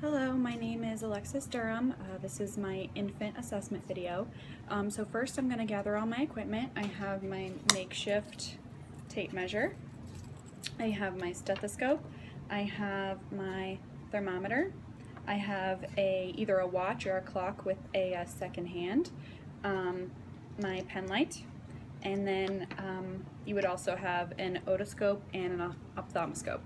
Hello, my name is Alexis Durham. This is my infant assessment video. So first I'm going to gather all my equipment. I have my makeshift tape measure. I have my stethoscope. I have my thermometer. I have either a watch or a clock with a second hand. My pen light. And then you would also have an otoscope and an ophthalmoscope.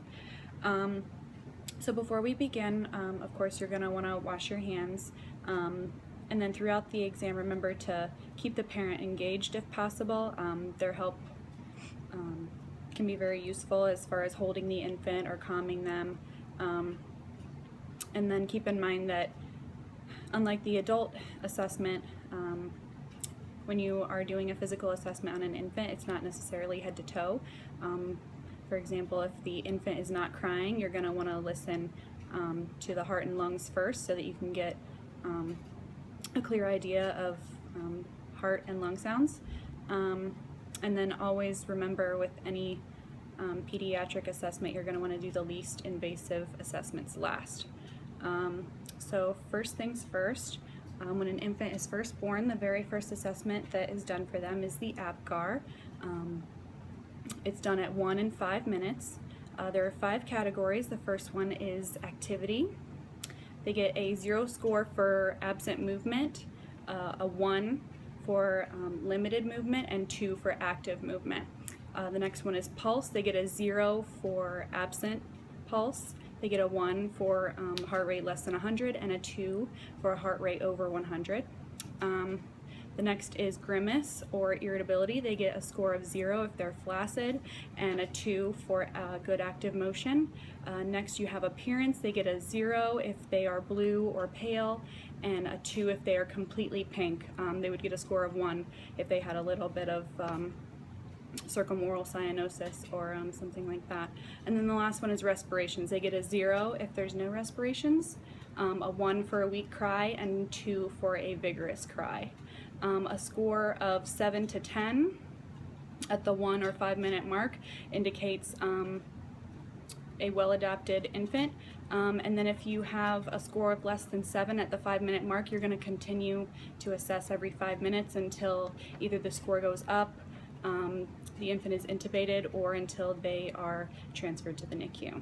So before we begin, of course, you're going to want to wash your hands, and then throughout the exam, remember to keep the parent engaged if possible. Their help can be very useful as far as holding the infant or calming them. And then keep in mind that unlike the adult assessment, when you are doing a physical assessment on an infant, it's not necessarily head to toe. For example, if the infant is not crying, you're going to want to listen to the heart and lungs first so that you can get a clear idea of heart and lung sounds. And then always remember with any pediatric assessment, you're going to want to do the least invasive assessments last. So first things first, when an infant is first born, the very first assessment that is done for them is the APGAR. It's done at 1 and 5 minutes. There are 5 categories. The first one is activity. They get a 0 score for absent movement, a 1 for limited movement, and 2 for active movement. The next one is pulse. They get a 0 for absent pulse. They get a 1 for heart rate less than 100 and a 2 for a heart rate over 100. The next is grimace or irritability. They get a score of 0 if they're flaccid and a 2 for good active motion. Next you have appearance. They get a 0 if they are blue or pale and a 2 if they are completely pink. They would get a score of 1 if they had a little bit of circumoral cyanosis or something like that. And then the last one is respirations. They get a 0 if there's no respirations, a 1 for a weak cry, and 2 for a vigorous cry. A score of 7 to 10 at the 1 or 5 minute mark indicates a well-adapted infant. And then if you have a score of less than 7 at the 5 minute mark, you're going to continue to assess every 5 minutes until either the score goes up, the infant is intubated, or until they are transferred to the NICU.